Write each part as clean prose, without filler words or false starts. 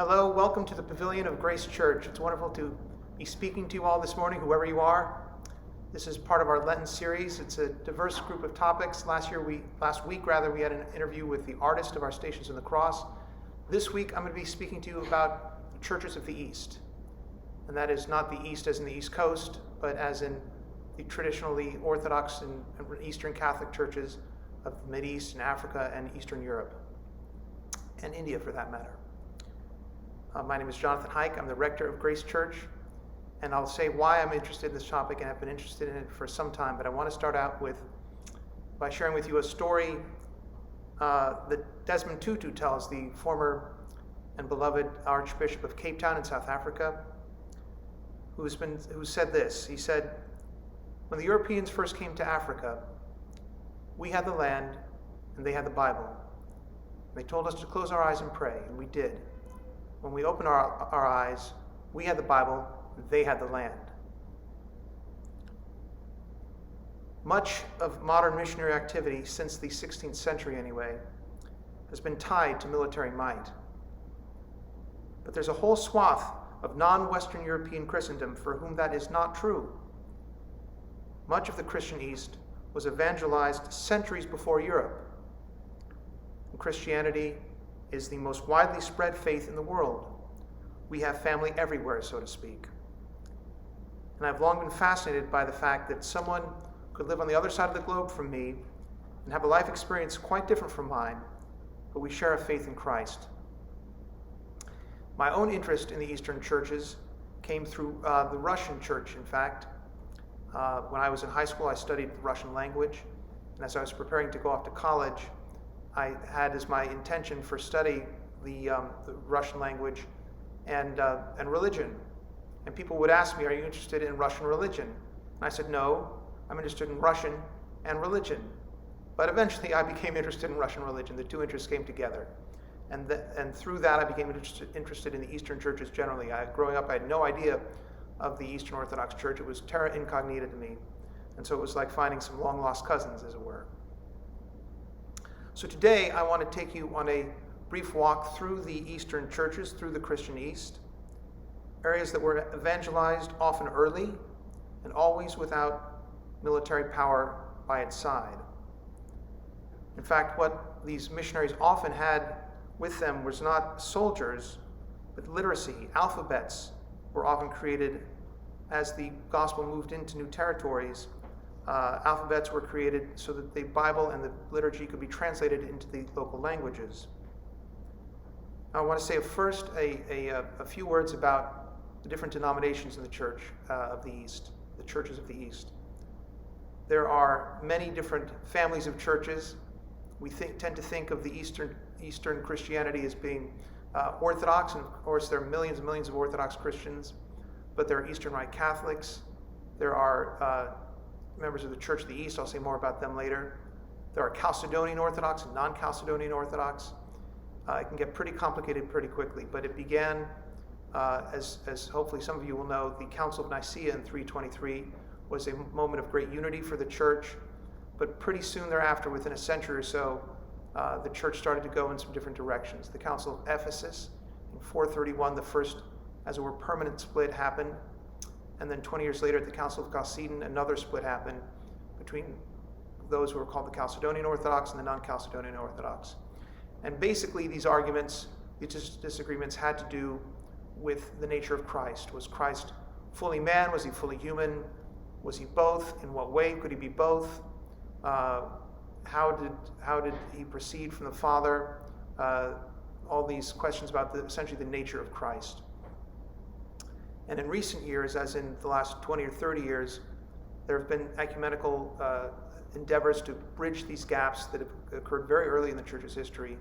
Hello, welcome to the Pavilion of Grace Church. It's wonderful to be speaking to you all this morning, whoever you are. This is part of our Lenten series. It's a diverse group of topics. Last week, we had an interview with the artist of our Stations in the Cross. This week, I'm going to be speaking to you about the churches of the East. And that is not the East as in the East Coast, but as in the traditionally Orthodox and Eastern Catholic churches of the Mideast and Africa and Eastern Europe, and India for that matter. My name is Jonathan Huyck. I'm the rector of Grace Church, and I'll say why I'm interested in this topic, and I've been interested in it for some time, but I want to start out by sharing with you a story that Desmond Tutu tells, the former and beloved Archbishop of Cape Town in South Africa, who said this. He said, "When the Europeans first came to Africa, we had the land and they had the Bible. They told us to close our eyes and pray, and we did. When we opened our eyes, we had the Bible, they had the land." Much of modern missionary activity, since the 16th century anyway, has been tied to military might. But there's a whole swath of non-Western European Christendom for whom that is not true. Much of the Christian East was evangelized centuries before Europe. And Christianity is the most widely spread faith in the world. We have family everywhere, so to speak. And I've long been fascinated by the fact that someone could live on the other side of the globe from me and have a life experience quite different from mine, but we share a faith in Christ. My own interest in the Eastern churches came through the Russian church, in fact. When I was in high school, I studied the Russian language, and as I was preparing to go off to college, I had as my intention for study the Russian language and religion. And people would ask me, "Are you interested in Russian religion?" And I said, "No, I'm interested in Russian and religion." But eventually I became interested in Russian religion. The two interests came together. And through that I became interested in the Eastern churches generally. Growing up, I had no idea of the Eastern Orthodox Church. It was terra incognita to me. And so it was like finding some long-lost cousins, as it were. So today, I want to take you on a brief walk through the Eastern churches, through the Christian East, areas that were evangelized often early and always without military power by its side. In fact, what these missionaries often had with them was not soldiers, but literacy. Alphabets were often created as the gospel moved into new territories. Alphabets were created so that the Bible and the liturgy could be translated into the local languages. Now, I want to say first a few words about the different denominations in the Church of the East, the churches of the East. There are many different families of churches. We tend to think of the Eastern Christianity as being Orthodox, and of course there are millions and millions of Orthodox Christians, but there are Eastern Rite Catholics. There are members of the Church of the East. I'll say more about them later. There are Chalcedonian Orthodox and non-Chalcedonian Orthodox. It can get pretty complicated pretty quickly, but it began, as hopefully some of you will know, the Council of Nicaea in 323 was a moment of great unity for the Church, but pretty soon thereafter, within a century or so, the Church started to go in some different directions. The Council of Ephesus in 431, the first, as it were, permanent split happened. And then 20 years later at the Council of Chalcedon, another split happened between those who were called the Chalcedonian Orthodox and the non-Chalcedonian Orthodox. And basically these disagreements had to do with the nature of Christ. Was Christ fully man? Was he fully human? Was he both? In what way could he be both? How did he proceed from the Father? All these questions about essentially the nature of Christ. And in recent years, as in the last 20 or 30 years, there have been ecumenical endeavors to bridge these gaps that have occurred very early in the Church's history.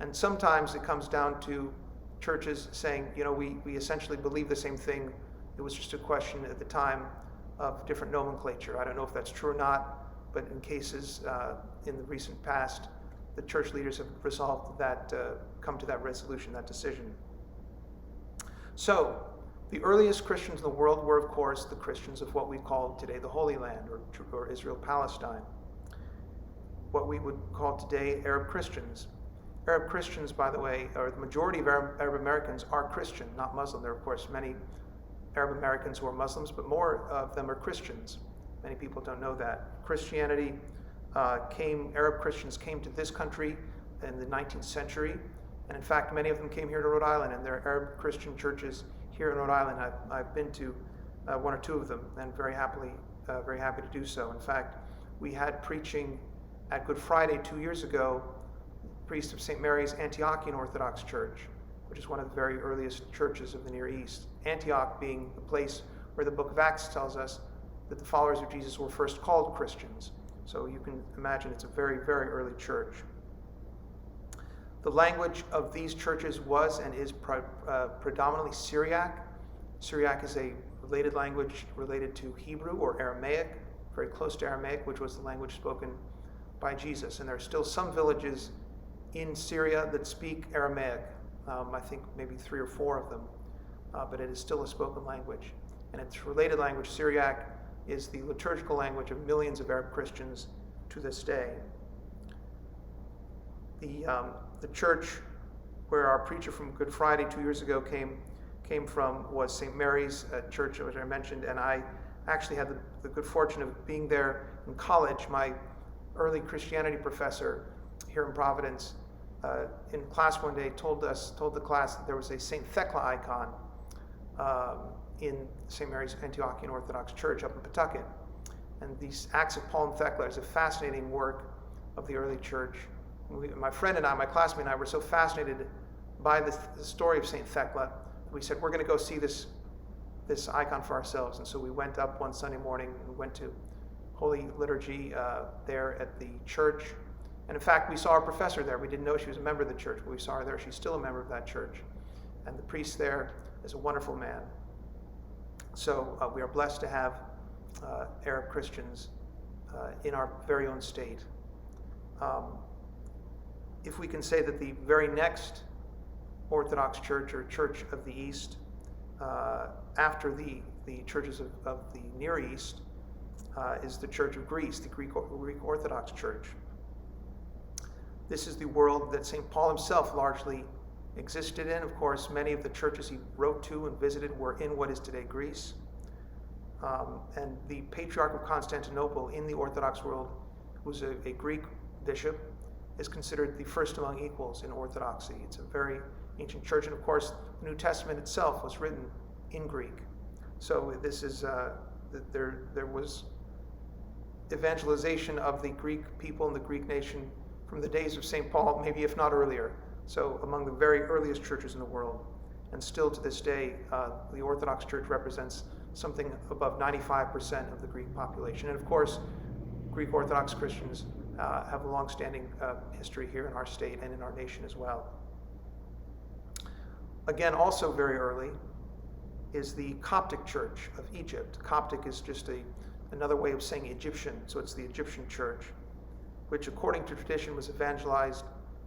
And sometimes it comes down to churches saying, we essentially believe the same thing. It was just a question at the time of different nomenclature. I don't know if that's true or not, but in cases in the recent past, the church leaders have resolved that, come to that resolution, that decision. So, the earliest Christians in the world were, of course, the Christians of what we call today the Holy Land, or Israel-Palestine, what we would call today Arab Christians. Arab Christians, by the way, or the majority of Arab Americans are Christian, not Muslim. There are, of course, many Arab Americans who are Muslims, but more of them are Christians. Many people don't know that. Arab Christians came to this country in the 19th century, and in fact, many of them came here to Rhode Island, and there are Arab Christian churches here in Rhode Island. I've been to one or two of them, and very happy to do so. In fact, we had preaching at Good Friday 2 years ago, priest of St. Mary's Antiochian Orthodox Church, which is one of the very earliest churches of the Near East. Antioch being the place where the book of Acts tells us that the followers of Jesus were first called Christians. So you can imagine it's a very, very early church. The language of these churches was and is predominantly Syriac. Syriac is a related language related to Hebrew or Aramaic, very close to Aramaic, which was the language spoken by Jesus. And there are still some villages in Syria that speak Aramaic. I think maybe 3 or 4 of them, but it is still a spoken language. And its related language, Syriac, is the liturgical language of millions of Arab Christians to this day. The church where our preacher from Good Friday 2 years ago came from was St. Mary's Church, which I mentioned, and I actually had the good fortune of being there in college. My early Christianity professor here in Providence in class one day told the class that there was a St. Thecla icon in St. Mary's Antiochian Orthodox Church up in Pawtucket. And these Acts of Paul and Thecla is a fascinating work of the early church. My friend and I, my classmate and I, were so fascinated by the story of St. Thecla, we said, we're going to go see this icon for ourselves. And so we went up one Sunday morning and went to Holy Liturgy there at the church. And in fact, we saw our professor there. We didn't know she was a member of the church, but we saw her there. She's still a member of that church. And the priest there is a wonderful man. So we are blessed to have Arab Christians in our very own state. If we can say that the very next Orthodox Church or Church of the East, after the churches of the Near East, is the Church of Greece, the Greek Orthodox Church. This is the world that St. Paul himself largely existed in. Of course, many of the churches he wrote to and visited were in what is today Greece. And the Patriarch of Constantinople in the Orthodox world, who was a Greek bishop, is considered the first among equals in Orthodoxy. It's a very ancient church, and of course, the New Testament itself was written in Greek. So this is there was evangelization of the Greek people and the Greek nation from the days of St. Paul, maybe if not earlier. So among the very earliest churches in the world, and still to this day, the Orthodox Church represents something above 95% of the Greek population. And of course, Greek Orthodox Christians have a long-standing history here in our state and in our nation as well. Again, also very early is the Coptic Church of Egypt. Coptic is just another way of saying Egyptian, so it's the Egyptian church, which according to tradition was evangelized,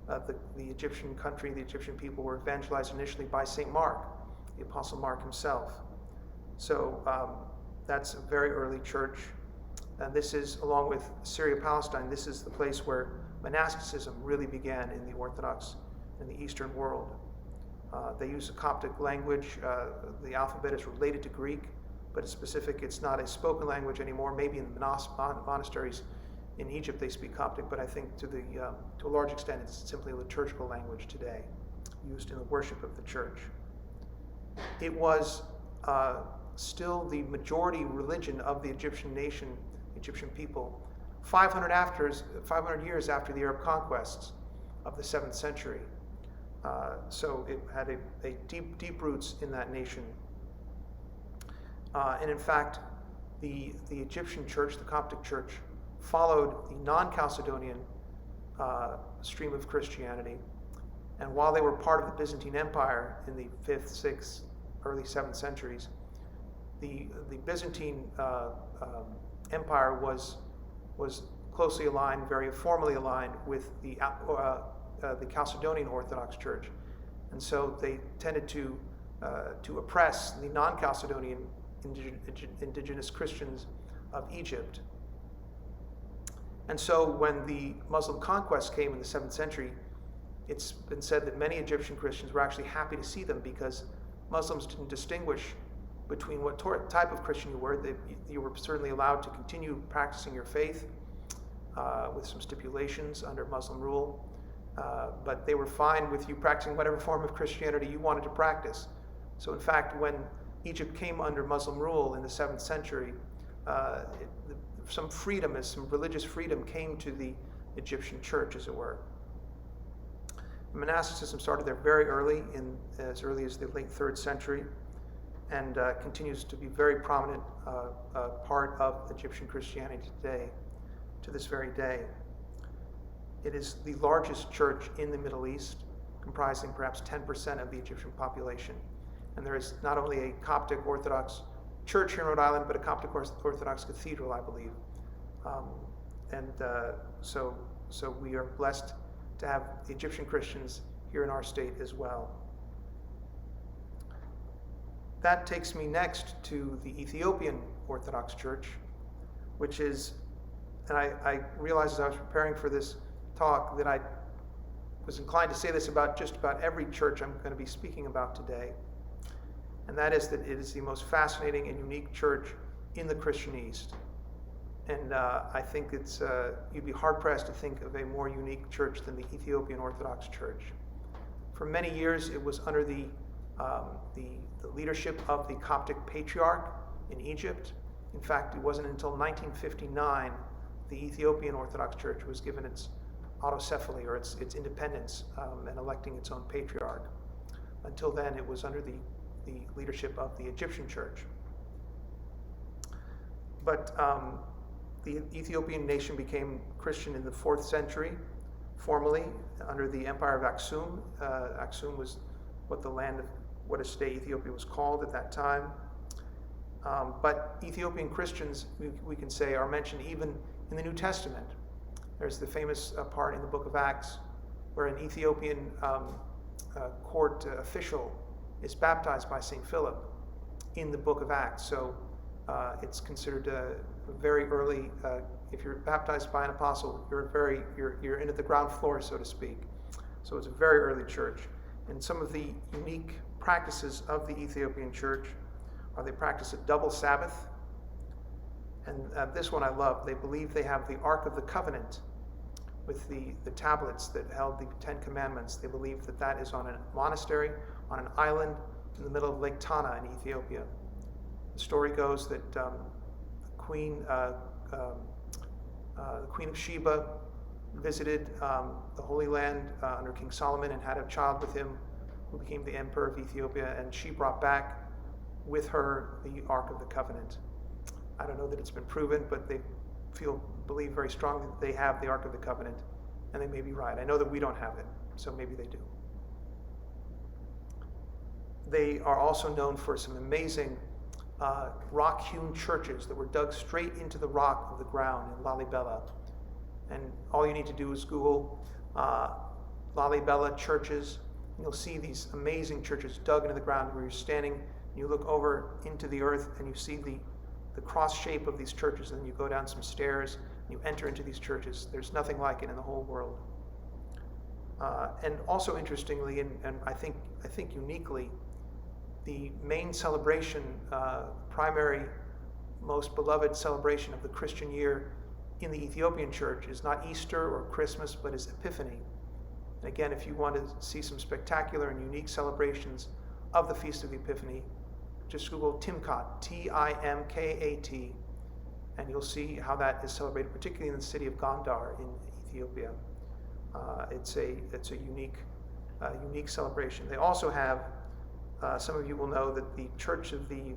the Egyptian country, the Egyptian people were evangelized initially by St. Mark, the Apostle Mark himself. So that's a very early church. And this is, along with Syria-Palestine, this is the place where monasticism really began in the Orthodox, in the Eastern world. They use the Coptic language. The alphabet is related to Greek, but it's specific. It's not a spoken language anymore. Maybe in the monasteries in Egypt they speak Coptic, but I think to a large extent it's simply a liturgical language today, used in the worship of the church. It was still the majority religion of the Egyptian nation, Egyptian people, 500 years after the Arab conquests of the 7th century. So it had a deep roots in that nation. And in fact, the Egyptian church, the Coptic church, followed the non-Chalcedonian stream of Christianity. And while they were part of the Byzantine Empire in the 5th, 6th, early 7th centuries, the Byzantine Empire was closely aligned, very formally aligned with the Chalcedonian Orthodox Church, and so they tended to oppress the non-Chalcedonian indigenous Christians of Egypt. And so when the Muslim conquest came in the 7th century, it's been said that many Egyptian Christians were actually happy to see them because Muslims didn't distinguish between what type of Christian you were. You were certainly allowed to continue practicing your faith with some stipulations under Muslim rule, but they were fine with you practicing whatever form of Christianity you wanted to practice. So in fact, when Egypt came under Muslim rule in the 7th century, some freedom, some religious freedom came to the Egyptian church, as it were. Monasticism started there very early, as early as the late 3rd century, and continues to be a very prominent part of Egyptian Christianity today, to this very day. It is the largest church in the Middle East, comprising perhaps 10% of the Egyptian population. And there is not only a Coptic Orthodox church here in Rhode Island, but a Coptic Orthodox cathedral, I believe. So we are blessed to have Egyptian Christians here in our state as well. That takes me next to the Ethiopian Orthodox Church, which is, and I realized as I was preparing for this talk that I was inclined to say this about just about every church I'm going to be speaking about today, and that is that it is the most fascinating and unique church in the Christian East. And I think you'd be hard-pressed to think of a more unique church than the Ethiopian Orthodox Church. For many years, it was under the leadership of the Coptic Patriarch in Egypt. In fact, it wasn't until 1959 the Ethiopian Orthodox Church was given its autocephaly, or its independence, and electing its own Patriarch. Until then, it was under the leadership of the Egyptian Church. But the Ethiopian nation became Christian in the 4th century, formally under the Empire of Aksum. Aksum was what is today Ethiopia was called at that time. But Ethiopian Christians, we can say, are mentioned even in the New Testament. There's the famous part in the book of Acts where an Ethiopian court official is baptized by St. Philip in the book of Acts. So it's considered very early. If you're baptized by an apostle, you're in at the ground floor, so to speak. So it's a very early church. And some of the unique practices of the Ethiopian church are they practice a double Sabbath. And this one I love. They believe they have the Ark of the Covenant with the tablets that held the 10 Commandments. They believe that is on a monastery, on an island in the middle of Lake Tana in Ethiopia. The story goes that the Queen of Sheba visited the Holy Land under King Solomon and had a child with him who became the Emperor of Ethiopia, and she brought back with her the Ark of the Covenant. I don't know that it's been proven, but they believe very strongly that they have the Ark of the Covenant, and they may be right. I know that we don't have it, so maybe they do. They are also known for some amazing rock-hewn churches that were dug straight into the rock of the ground in Lalibela. And all you need to do is Google Lalibela churches, and you'll see these amazing churches dug into the ground where you're standing, and you look over into the earth, and you see the cross shape of these churches, and then you go down some stairs, and you enter into these churches. There's nothing like it in the whole world. And also interestingly, and I think uniquely, the main celebration, primary, most beloved celebration of the Christian year in the Ethiopian church is not Easter or Christmas, but is Epiphany. And again, if you want to see some spectacular and unique celebrations of the Feast of the Epiphany, just Google Timkat, Timkat, and you'll see how that is celebrated, particularly in the city of Gondar in Ethiopia. It's a unique celebration. They also have, some of you will know that the Church of the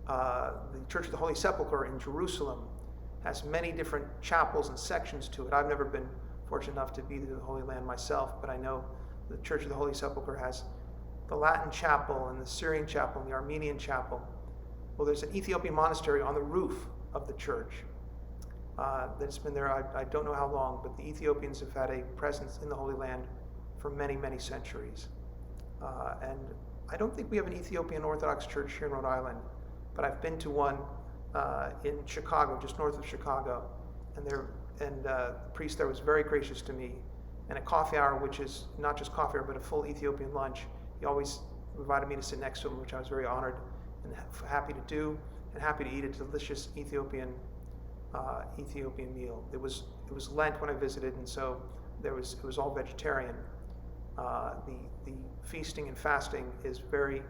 Holy Sepulchre in Jerusalem has many different chapels and sections to it. I've never been fortunate enough to be to the Holy Land myself, but I know the Church of the Holy Sepulchre has the Latin chapel and the Syrian chapel and the Armenian chapel. Well, there's an Ethiopian monastery on the roof of the church that's been there, I don't know how long, but the Ethiopians have had a presence in the Holy Land for many, many centuries. And I don't think we have an Ethiopian Orthodox church here in Rhode Island, but I've been to one in Chicago, just north of Chicago, and the priest there was very gracious to me and a coffee hour, which is not just coffee hour, but a full Ethiopian lunch. He always invited me to sit next to him, which I was very honored and happy to do, and happy to eat a delicious Ethiopian meal. It was Lent when I visited, and so it was all vegetarian. The feasting and fasting is very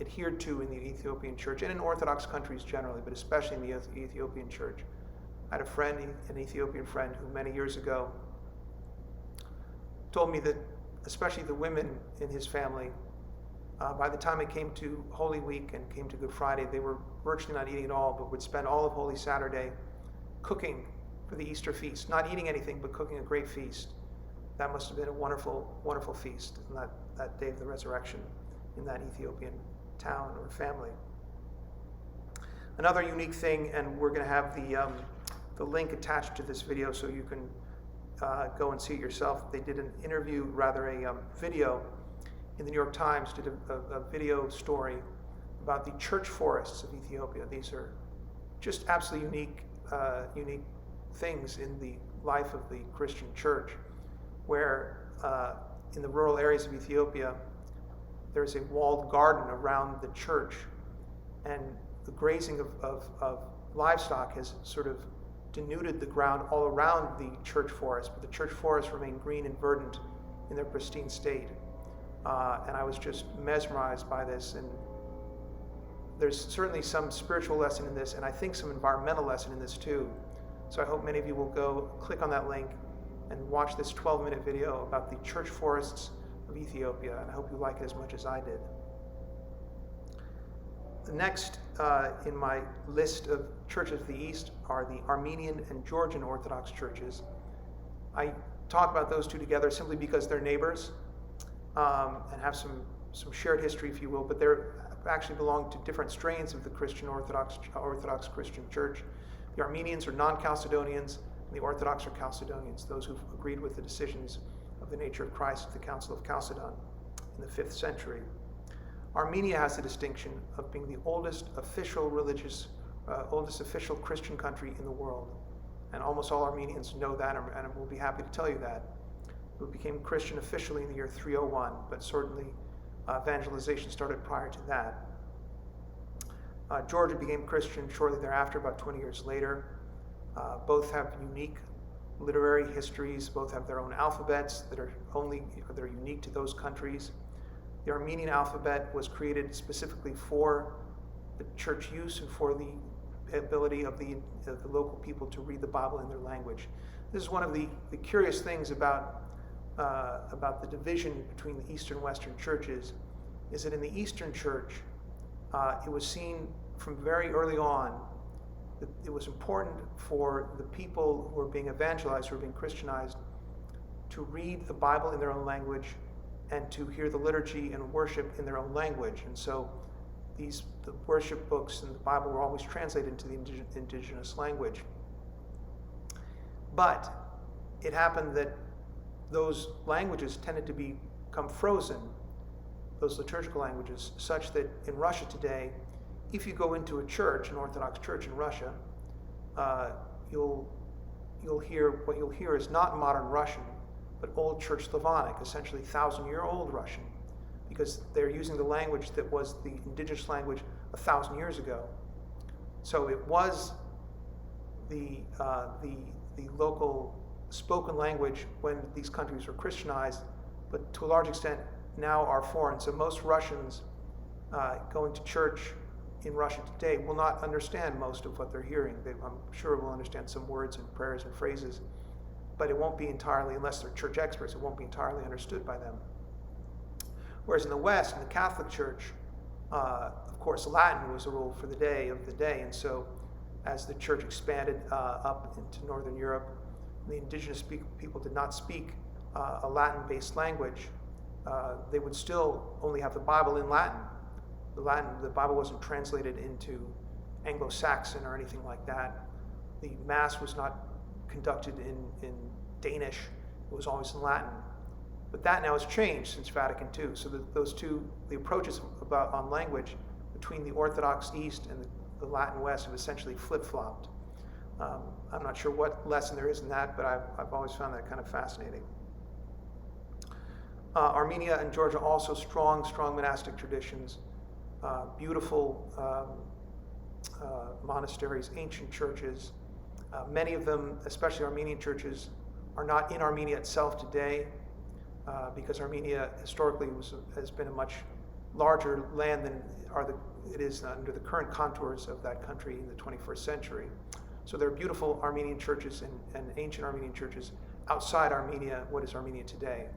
adhered to in the Ethiopian church and in Orthodox countries generally, but especially in the Ethiopian church. I had a friend, an Ethiopian friend, who many years ago told me that especially the women in his family, by the time it came to Holy Week and came to Good Friday, they were virtually not eating at all, but would spend all of Holy Saturday cooking for the Easter feast, not eating anything, but cooking a great feast. That must have been a wonderful, wonderful feast on that day of the resurrection in that Ethiopian town or family. Another unique thing, and we're going to have the link attached to this video so you can go and see it yourself. They did an interview, rather a video in the New York Times, did a video story about the church forests of Ethiopia. These are just absolutely unique things in the life of the Christian church, where in the rural areas of Ethiopia, there's a walled garden around the church, and the grazing of livestock has sort of denuded the ground all around the church forest, but the church forests remain green and verdant in their pristine state. And I was just mesmerized by this, and there's certainly some spiritual lesson in this, and I think some environmental lesson in this too. So I hope many of you will go click on that link and watch this 12-minute video about the church forests of Ethiopia, and I hope you like it as much as I did. The next in my list of churches of the East are the Armenian and Georgian Orthodox churches. I talk about those two together simply because they're neighbors and have some shared history, if you will, but they're actually belong to different strains of the Christian Orthodox Christian church. The Armenians are non-Chalcedonians, and the Orthodox are Chalcedonians, those who've agreed with the decisions of the nature of Christ at the Council of Chalcedon in the 5th century. Armenia has the distinction of being the oldest official Christian country in the world. And almost all Armenians know that, and will be happy to tell you that. It became Christian officially in the year 301, but certainly evangelization started prior to that. Georgia became Christian shortly thereafter, about 20 years later. Both have unique literary histories, both have their own alphabets that are unique to those countries. The Armenian alphabet was created specifically for the church use and for the ability of the local people to read the Bible in their language. This is one of the curious things about the division between the Eastern and Western churches, is that in the Eastern church, it was seen from very early on that it was important for the people who were being evangelized, who were being Christianized, to read the Bible in their own language and to hear the liturgy and worship in their own language. And so the worship books and the Bible were always translated into the indigenous language. But it happened that those languages tended to become frozen, those liturgical languages, such that in Russia today, if you go into a church, an Orthodox church in Russia, you'll hear is not modern Russian, but Old Church Slavonic, essentially 1,000-year-old Russian, because they're using the language that was the indigenous language 1,000 years ago. So it was the local spoken language when these countries were Christianized, but to a large extent now are foreign. So most Russians going to church in Russia today will not understand most of what they're hearing. I'm sure will understand some words and prayers and phrases, but it won't be entirely, unless they're church experts, it won't be entirely understood by them. Whereas in the West, in the Catholic Church, of course, Latin was a rule for the day, and so as the church expanded up into Northern Europe, the indigenous people did not speak a Latin-based language. They would still only have the Bible in Latin. The Bible wasn't translated into Anglo-Saxon or anything like that. The Mass was not conducted in Danish. It was always in Latin. But that now has changed since Vatican II. So the approaches on language between the Orthodox East and the Latin West have essentially flip-flopped. I'm not sure what lesson there is in that, but I've always found that kind of fascinating. Armenia and Georgia also strong monastic traditions, beautiful monasteries, ancient churches. Many of them, especially Armenian churches, are not in Armenia itself today, because Armenia historically has been a much larger land than it is under the current contours of that country in the 21st century. So there are beautiful Armenian churches and ancient Armenian churches outside Armenia, what is Armenia today.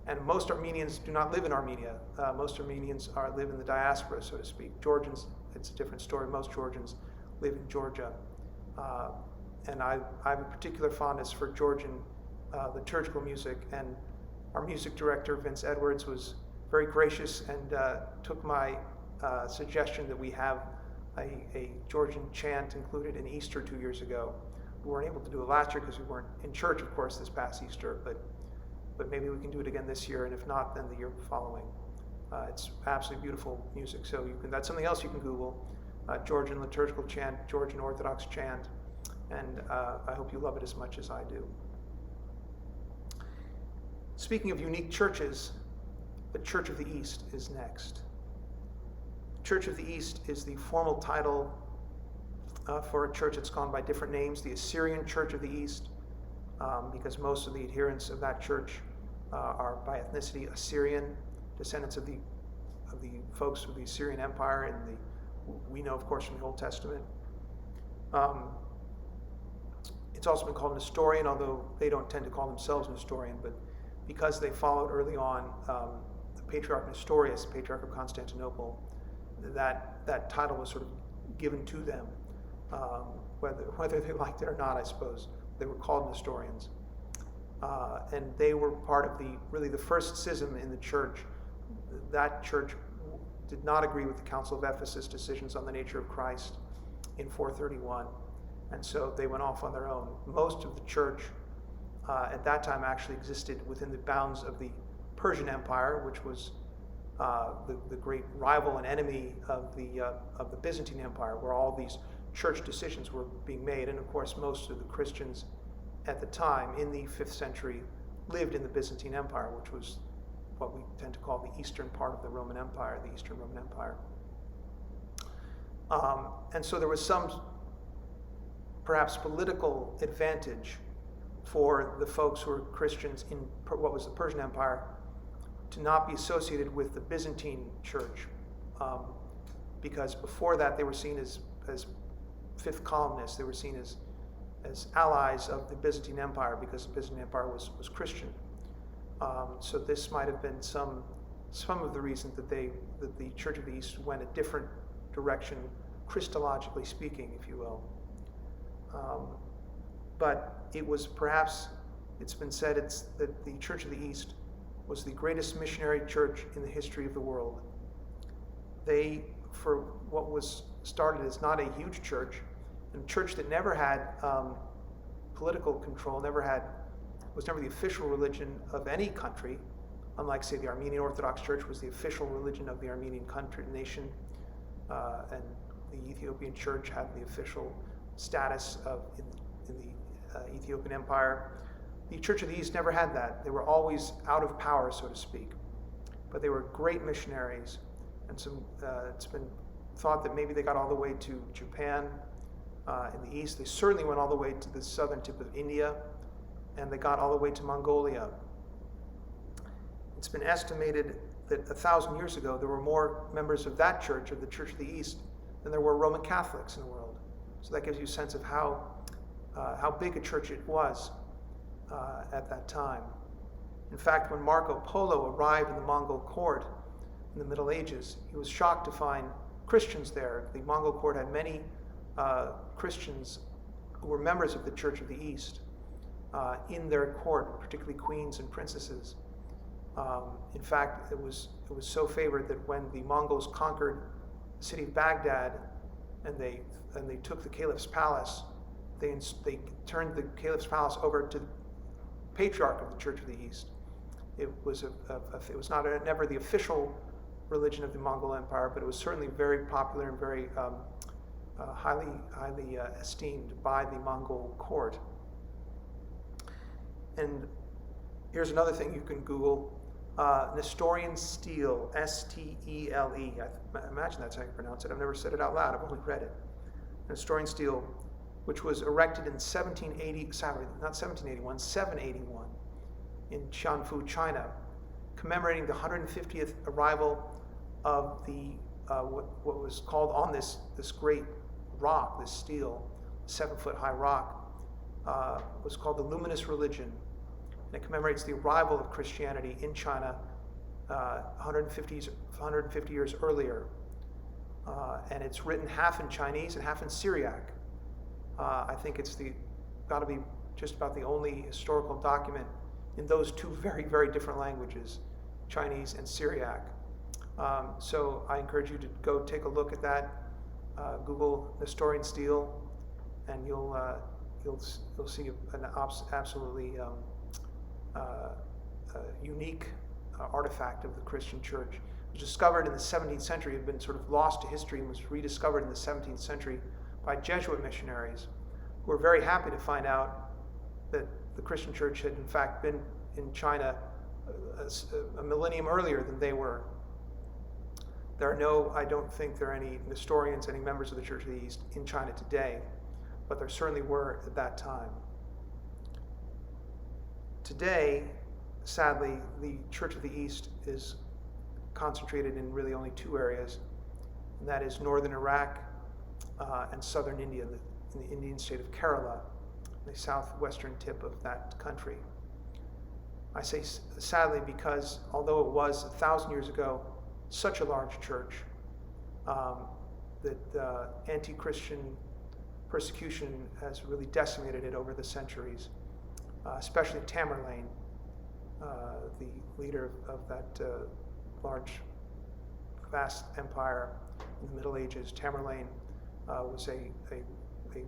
And most Armenians do not live in Armenia. Most Armenians live in the diaspora, so to speak. Georgians, it's a different story. Most Georgians live in Georgia. And I have a particular fondness for Georgian liturgical music, and our music director, Vince Edwards, was very gracious and took my suggestion that we have a Georgian chant included in Easter 2 years ago. We weren't able to do it last year because we weren't in church, of course, this past Easter, but maybe we can do it again this year, and if not, then the year following. It's absolutely beautiful music, so that's something else you can Google, Georgian liturgical chant, Georgian Orthodox chant, and I hope you love it as much as I do. Speaking of unique churches, the Church of the East is next. Church of the East is the formal title for a church that's gone by different names, the Assyrian Church of the East, because most of the adherents of that church are by ethnicity Assyrian, descendants of the folks of the Assyrian Empire, and we know, of course, from the Old Testament. It's also been called Nestorian, although they don't tend to call themselves Nestorian, but because they followed early on the Patriarch Nestorius, the Patriarch of Constantinople, that title was sort of given to them, whether they liked it or not, I suppose. They were called Nestorians. And they were part of the first schism in the church. That church did not agree with the Council of Ephesus decisions on the nature of Christ in 431, and so they went off on their own. Most of the church at that time actually existed within the bounds of the Persian Empire, which was the great rival and enemy of the Byzantine Empire, where all these church decisions were being made. And of course, most of the Christians at the time in the 5th century lived in the Byzantine Empire, which was what we tend to call the eastern part of the Roman Empire, the Eastern Roman Empire. And so there was some perhaps political advantage for the folks who were Christians in what was the Persian Empire to not be associated with the Byzantine church, because before that they were seen as fifth columnists. They were seen as allies of the Byzantine Empire because the Byzantine Empire was Christian. So this might have been some of the reason that the Church of the East went a different direction, Christologically speaking, if you will. But it was perhaps, it's been said that the Church of the East was the greatest missionary church in the history of the world. They, for what was started as not a huge church, a church that never had political control, was never the official religion of any country, unlike, say, the Armenian Orthodox Church was the official religion of the Armenian country, nation, and the Ethiopian Church had the official status in the Ethiopian Empire. The Church of the East never had that. They were always out of power, so to speak. But they were great missionaries, and it's been thought that maybe they got all the way to Japan in the east. They certainly went all the way to the southern tip of India, and they got all the way to Mongolia. It's been estimated that 1,000 years ago there were more members of that church, of the Church of the East, than there were Roman Catholics in the world. So that gives you a sense of how big a church it was at that time. In fact, when Marco Polo arrived in the Mongol court in the Middle Ages, he was shocked to find Christians there. The Mongol court had many Christians who were members of the Church of the East in their court, particularly queens and princesses. In fact, it was so favored that when the Mongols conquered the city of Baghdad and they took the caliph's palace, they turned the caliph's palace over to the Patriarch of the Church of the East. It was never the official religion of the Mongol Empire, but it was certainly very popular and very highly esteemed by the Mongol court. And here's another thing you can Google. Nestorian stele, S-T-E-L-E. I imagine that's how you pronounce it. I've never said it out loud. I've only read it. Nestorian stele, which was erected in 781 in Qianfu, China, commemorating the 150th arrival of the what was called on this great rock, this stele, 7-foot high rock, was called the Luminous Religion. And it commemorates the arrival of Christianity in China 150 years earlier. And it's written half in Chinese and half in Syriac. I think it's got to be just about the only historical document in those two very, very different languages, Chinese and Syriac. So I encourage you to go take a look at that. Google Nestorian stele, and you'll see an absolutely unique artifact of the Christian church. It was discovered in the 17th century, had been sort of lost to history, and was rediscovered in the 17th century by Jesuit missionaries who were very happy to find out that the Christian church had in fact been in China a millennium earlier than they were. I don't think there are any Nestorians, any members of the Church of the East in China today, but there certainly were at that time. Today, sadly, the Church of the East is concentrated in really only two areas, and that is northern Iraq and southern India, in the Indian state of Kerala, the southwestern tip of that country. I say sadly because although it was 1,000 years ago such a large church, that anti-Christian persecution has really decimated it over the centuries, especially Tamerlane, the leader of that large, vast empire in the Middle Ages. Tamerlane was a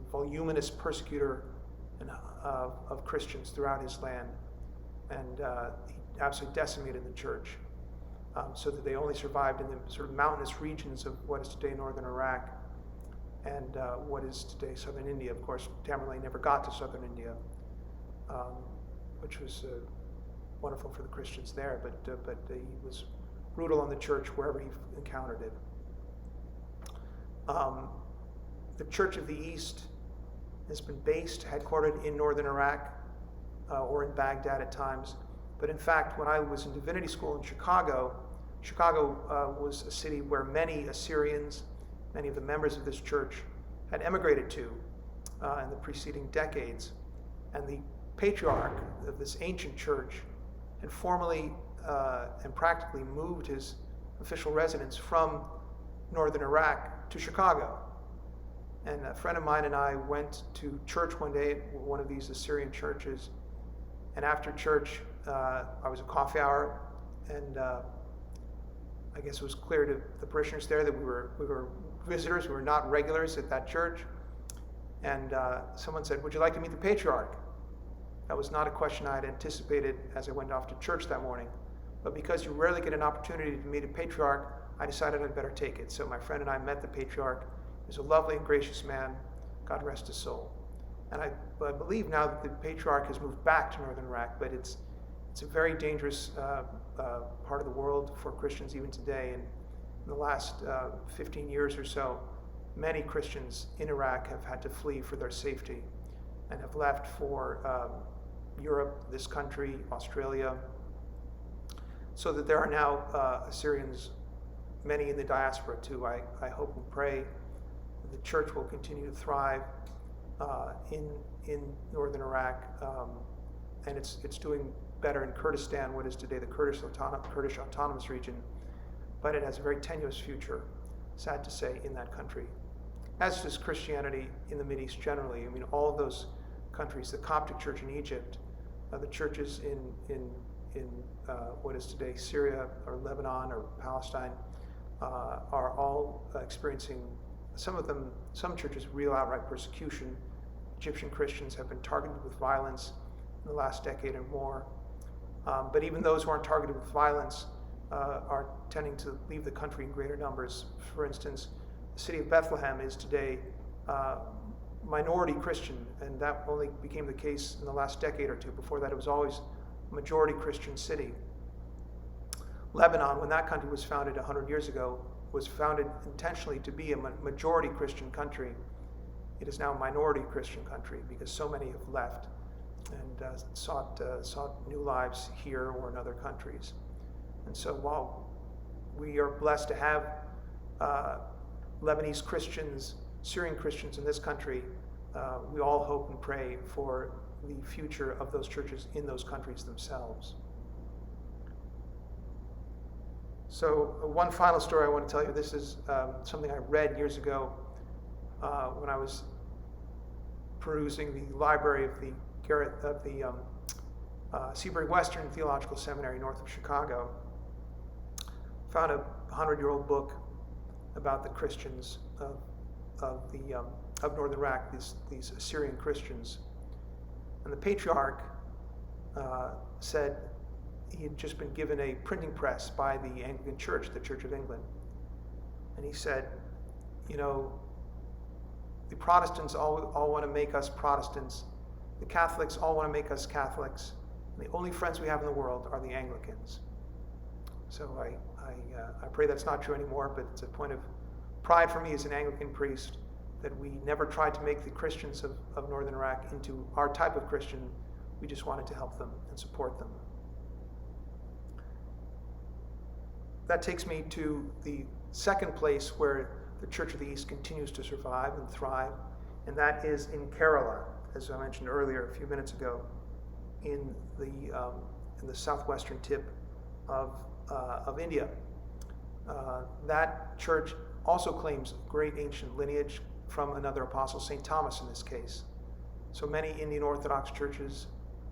voluminous persecutor of Christians throughout his land, and he absolutely decimated the church, so that they only survived in the sort of mountainous regions of what is today northern Iraq and what is today southern India. Of course, Tamerlane never got to southern India, which was wonderful for the Christians there, but he was brutal on the church wherever he encountered it. The Church of the East has been headquartered in northern Iraq or in Baghdad at times. But in fact, when I was in divinity school in Chicago was a city where many Assyrians, many of the members of this church, had emigrated to in the preceding decades. And the patriarch of this ancient church had formally and practically moved his official residence from northern Iraq to Chicago. And a friend of mine and I went to church one day at one of these Assyrian churches. And after church, I was at coffee hour, and I guess it was clear to the parishioners there that we were visitors, we were not regulars at that church. And someone said, "Would you like to meet the patriarch?" That was not a question I had anticipated as I went off to church that morning. But because you rarely get an opportunity to meet a patriarch, I decided I'd better take it. So my friend and I met the patriarch. He was a lovely and gracious man. God rest his soul. And I believe now that the patriarch has moved back to northern Iraq, but it's a very dangerous part of the world for Christians even today. And in the last 15 years or so, many Christians in Iraq have had to flee for their safety and have left for Europe, this country, Australia, so that there are now Assyrians, many in the diaspora too. I hope and pray that the church will continue to thrive in northern Iraq, and it's doing better in Kurdistan, what is today the Kurdish Autonomous Region, but it has a very tenuous future, sad to say, in that country. As does Christianity in the Mideast generally. I mean, all of those countries, the Coptic Church in Egypt, the churches in what is today Syria or Lebanon or Palestine, are all experiencing, some churches, real outright persecution. Egyptian Christians have been targeted with violence in the last decade or more. But even those who aren't targeted with violence are tending to leave the country in greater numbers. For instance, the city of Bethlehem is today minority Christian, and that only became the case in the last decade or two. Before that, it was always a majority Christian city. Lebanon, when that country was founded 100 years ago, was founded intentionally to be a majority Christian country. It is now a minority Christian country because so many have left and sought new lives here or in other countries. And so while we are blessed to have Lebanese Christians, Syrian Christians in this country, we all hope and pray for the future of those churches in those countries themselves. So one final story I want to tell you. This is something I read years ago when I was perusing the library of the Seabury Western Theological Seminary north of Chicago. Found a 100-year-old book about the Christians of northern Iraq, these Assyrian Christians. And the Patriarch said he had just been given a printing press by the Anglican Church, the Church of England. And he said, you know, the Protestants all want to make us Protestants. The Catholics all want to make us Catholics. And the only friends we have in the world are the Anglicans. So I pray that's not true anymore, but it's a point of pride for me as an Anglican priest that we never tried to make the Christians of northern Iraq into our type of Christian. We just wanted to help them and support them. That takes me to the second place where the Church of the East continues to survive and thrive, and that is in Kerala, as I mentioned earlier a few minutes ago, in the southwestern tip of India. That church also claims great ancient lineage from another apostle, St. Thomas in this case. So many Indian Orthodox churches,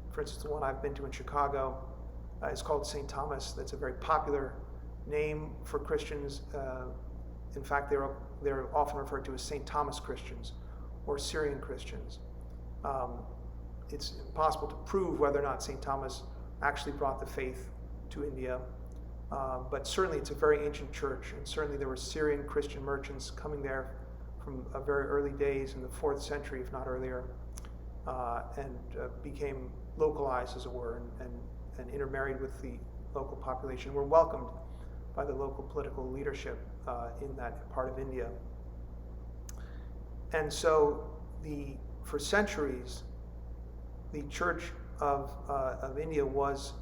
for instance, the one I've been to in Chicago, is called St. Thomas. That's a very popular name for Christians. In fact, they're often referred to as St. Thomas Christians or Syrian Christians. It's impossible to prove whether or not St. Thomas actually brought the faith to India, but certainly it's a very ancient church, and certainly there were Syrian Christian merchants coming there from very early days in the 4th century, if not earlier, and became localized, as it were, and intermarried with the local population, were welcomed by the local political leadership in that part of India. And so for centuries, the Church of India was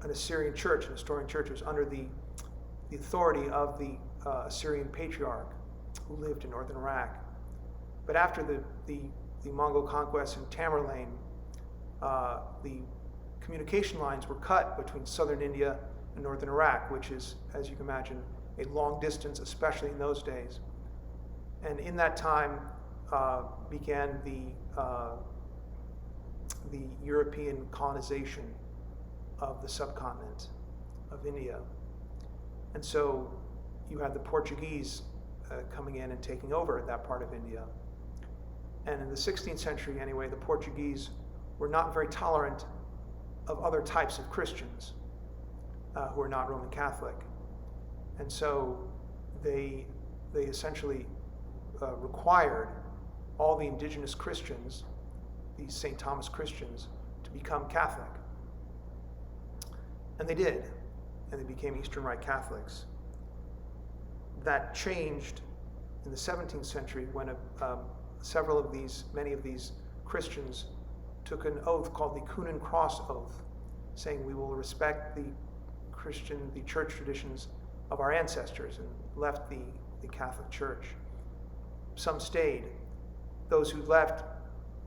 an Assyrian church, an Assyrian church. It was under the authority of the Assyrian Patriarch who lived in northern Iraq. But after the Mongol conquest in Tamerlane, the communication lines were cut between southern India and northern Iraq, which is, as you can imagine, a long distance, especially in those days. And in that time began the European colonization of the subcontinent of India. And so you had the Portuguese coming in and taking over that part of India. And in the 16th century anyway, the Portuguese were not very tolerant of other types of Christians who are not Roman Catholic. And so they essentially required all the indigenous Christians, these St. Thomas Christians, to become Catholic. And they did, and they became Eastern Rite Catholics. That changed in the 17th century when many of these Christians took an oath called the Coonan Cross Oath, saying we will respect the church traditions of our ancestors, and left the Catholic Church. Some stayed. Those who left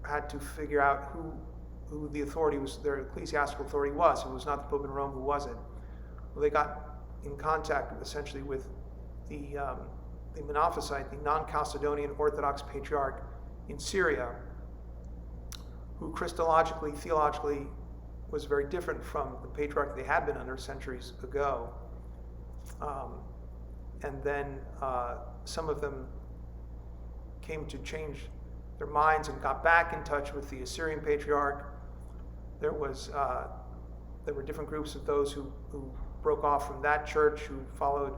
had to figure out who the authority was, their ecclesiastical authority was. It was not the Pope in Rome. Who was it? Well, they got in contact essentially with the Monophysite, the non-Chalcedonian Orthodox Patriarch in Syria, who Christologically, theologically, was very different from the Patriarch they had been under centuries ago. And then some of them came to change their minds and got back in touch with the Assyrian Patriarch. There were different groups of those who broke off from that church, who followed,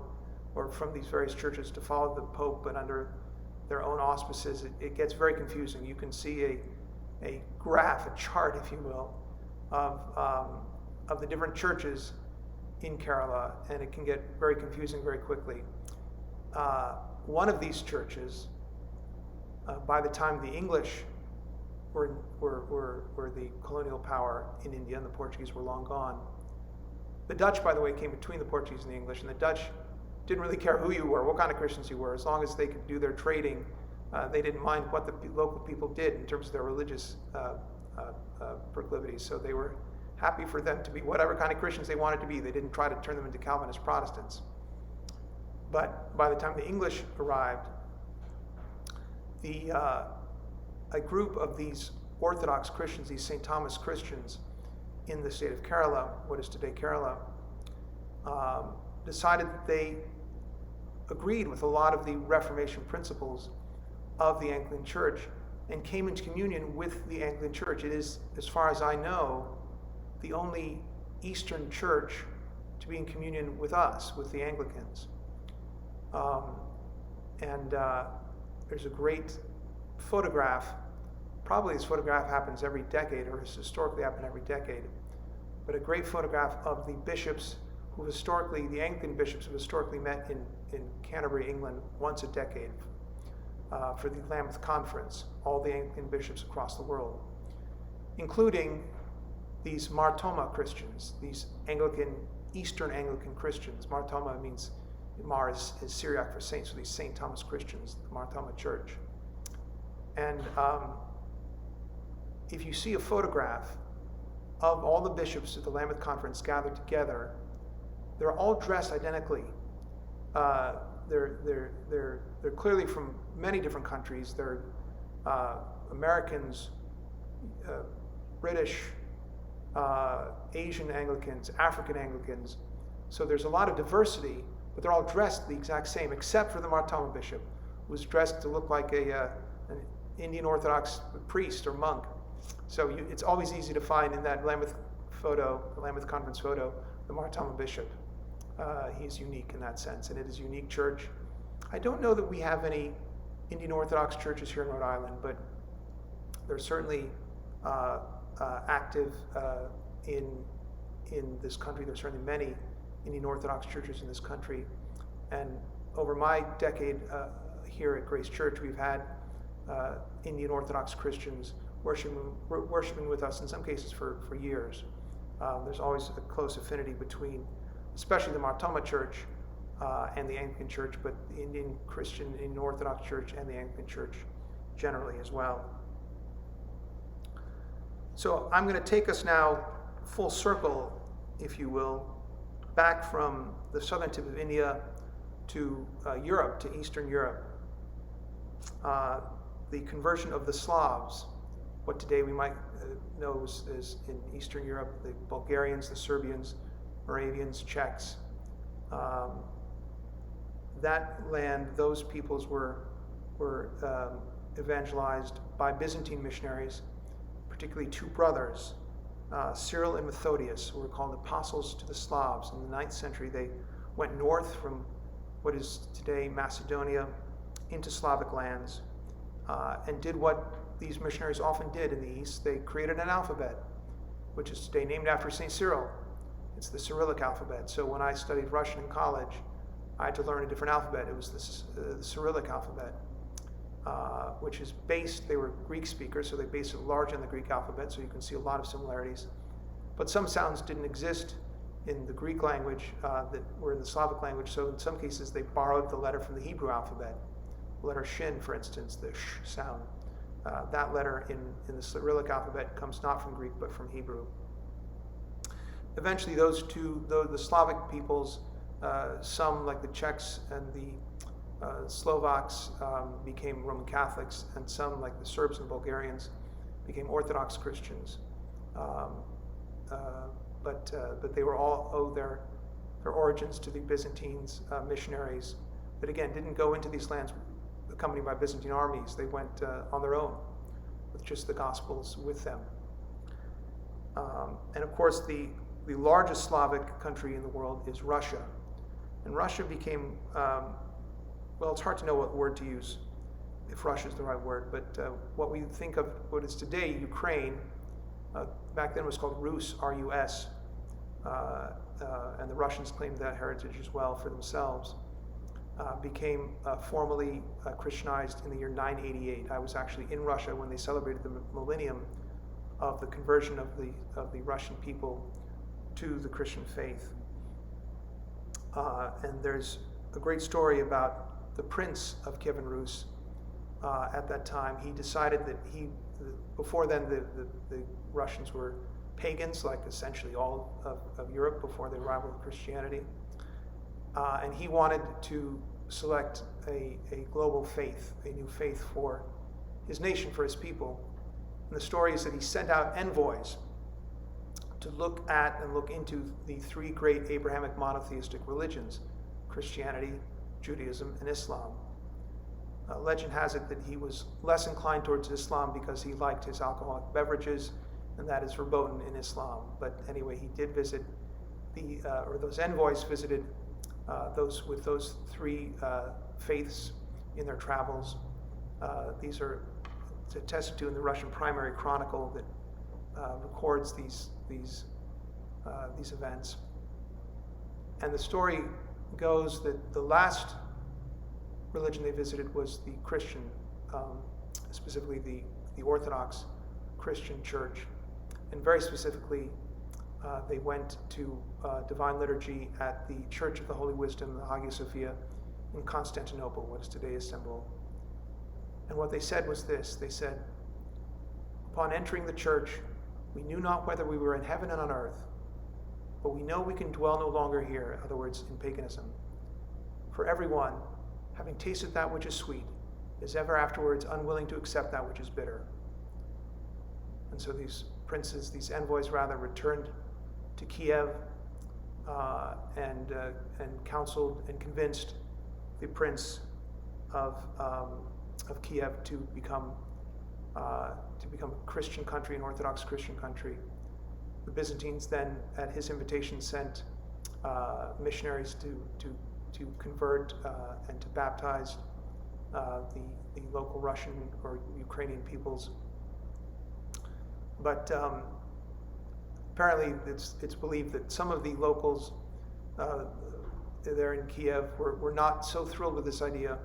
or from these various churches to follow the Pope, but under their own auspices. It gets very confusing. You can see a graph, a chart, if you will, of the different churches in Kerala, and it can get very confusing very quickly. One of these churches, by the time the English were the colonial power in India and the Portuguese were long gone. The Dutch, by the way, came between the Portuguese and the English, and the Dutch didn't really care who you were, what kind of Christians you were, as long as they could do their trading. They didn't mind what the local people did in terms of their religious proclivities. So they were happy for them to be whatever kind of Christians they wanted to be. They didn't try to turn them into Calvinist Protestants. But by the time the English arrived, a group of these Orthodox Christians, these St. Thomas Christians in the state of Kerala, what is today Kerala, decided that they agreed with a lot of the Reformation principles of the Anglican Church and came into communion with the Anglican Church. It is, as far as I know, the only Eastern church to be in communion with us, with the Anglicans. There's a great photograph. Probably this photograph happens every decade, or has historically happened every decade, but a great photograph of the bishops who historically, the Anglican bishops who historically met in Canterbury, England, once a decade for the Lambeth Conference, all the Anglican bishops across the world, including these Martoma Christians, these Anglican, Eastern Anglican Christians. Martoma means, Mar is Syriac for saint, so these St. Thomas Christians, the Martoma Church. And if you see a photograph of all the bishops at the Lambeth Conference gathered together, they're all dressed identically. They're clearly from many different countries. They're Americans, British, Asian Anglicans, African Anglicans. So there's a lot of diversity, but they're all dressed the exact same, except for the Martoma bishop, who was dressed to look like an Indian Orthodox priest or monk. So it's always easy to find in that Lambeth photo, the Lambeth Conference photo, the Martoma bishop. He's unique in that sense, and it is a unique church. I don't know that we have any Indian Orthodox churches here in Rhode Island, but they're certainly active in this country. There's certainly many Indian Orthodox churches in this country, and over my decade here at Grace Church, we've had Indian Orthodox Christians worshiping with us in some cases for years. There's always a close affinity between, especially the Martoma Church and the Anglican Church, but the Indian Orthodox Church and the Anglican Church generally as well. So I'm going to take us now full circle, if you will, back from the southern tip of India to Europe, to Eastern Europe. The conversion of the Slavs, what today we might know as in Eastern Europe, the Bulgarians, the Serbians, Moravians, Czechs. That land, those peoples were evangelized by Byzantine missionaries, particularly two brothers, Cyril and Methodius, who were called apostles to the Slavs. In the 9th century, they went north from what is today Macedonia into Slavic lands and did what these missionaries often did in the East. They created an alphabet, which is today named after St. Cyril. It's the Cyrillic alphabet. So when I studied Russian in college, I had to learn a different alphabet. It was the Cyrillic alphabet, which is based, they were Greek speakers, so they based it largely on the Greek alphabet, so you can see a lot of similarities. But some sounds didn't exist in the Greek language that were in the Slavic language, so in some cases they borrowed the letter from the Hebrew alphabet. The letter shin, for instance, the sh sound. That letter in the Cyrillic alphabet comes not from Greek, but from Hebrew. Eventually, the Slavic peoples, some like the Czechs and the Slovaks became Roman Catholics, and some like the Serbs and Bulgarians became Orthodox Christians. But they were all owe their origins to the Byzantines missionaries that again didn't go into these lands accompanied by Byzantine armies. They went on their own with just the Gospels with them. And of course, the largest Slavic country in the world is Russia. And Russia became, well, it's hard to know what word to use. if Russia is the right word, but what we think of what is today Ukraine, back then was called Rus, R-U-S, and the Russians claimed that heritage as well for themselves, became formally Christianized in the year 988. I was actually in Russia when they celebrated the millennium of the conversion of the Russian people to the Christian faith. And there's a great story about the prince of Kievan Rus. At that time, he decided that before then the Russians were pagans, like essentially all of Europe before the arrival of Christianity. And he wanted to select a global faith, a new faith for his nation, for his people. And the story is that he sent out envoys to look at and look into the three great Abrahamic monotheistic religions, Christianity, Judaism, and Islam. Legend has it that he was less inclined towards Islam because he liked his alcoholic beverages, and that is verboten in Islam. But anyway, he did visit those envoys visited those three faiths in their travels. These are attested to in the Russian primary chronicle that records these events. And the story goes that the last religion they visited was the Christian, specifically the Orthodox Christian Church. And very specifically, they went to divine liturgy at the Church of the Holy Wisdom, the Hagia Sophia, in Constantinople, what is today Istanbul. And what they said was this: they said, "Upon entering the church, we knew not whether we were in heaven and on earth, but we know we can dwell no longer here," in other words, in paganism. "For everyone, having tasted that which is sweet, is ever afterwards unwilling to accept that which is bitter." And so these princes, these envoys rather, returned to Kiev and counseled and convinced the prince of Kiev to become a Christian country, an Orthodox Christian country. The Byzantines then, at his invitation, sent missionaries to convert and to baptize the local Russian or Ukrainian peoples. But apparently it's believed that some of the locals there in Kiev were not so thrilled with this idea,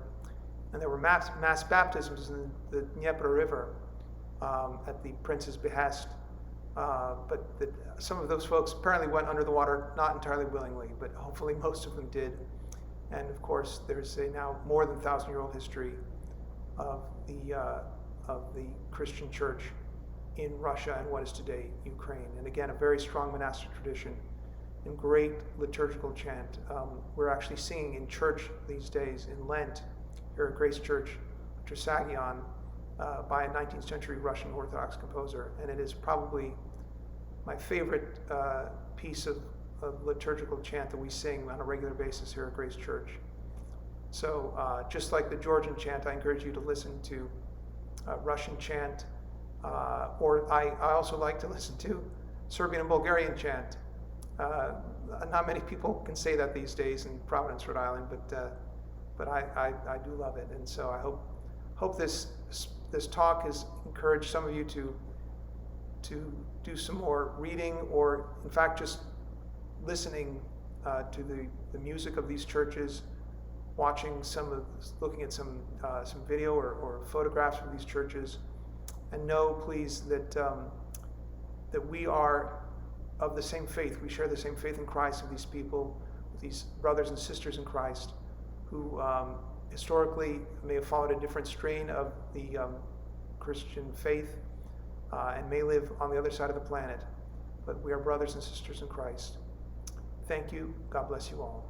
and there were mass baptisms in the Dnieper River at the prince's behest. But that some of those folks apparently went under the water, not entirely willingly, but hopefully most of them did. And of course, there's a now more than 1,000-year-old history of the Christian church in Russia and what is today Ukraine. And again, a very strong monastic tradition and great liturgical chant. We're actually singing in church these days in Lent here at Grace Church, Tresagion, by a 19th century Russian Orthodox composer. And it is probably my favorite piece of liturgical chant that we sing on a regular basis here at Grace Church. So just like the Georgian chant, I encourage you to listen to Russian chant, or I also like to listen to Serbian and Bulgarian chant. Not many people can say that these days in Providence, Rhode Island, but I do love it. And so I hope this talk has encouraged some of you to do some more reading, or in fact just listening to the music of these churches, looking at some video or photographs of these churches, and know, please, that we are of the same faith. We share the same faith in Christ of these people, with these brothers and sisters in Christ, who historically may have followed a different strain of the Christian faith and may live on the other side of the planet. But we are brothers and sisters in Christ. Thank you. God bless you all.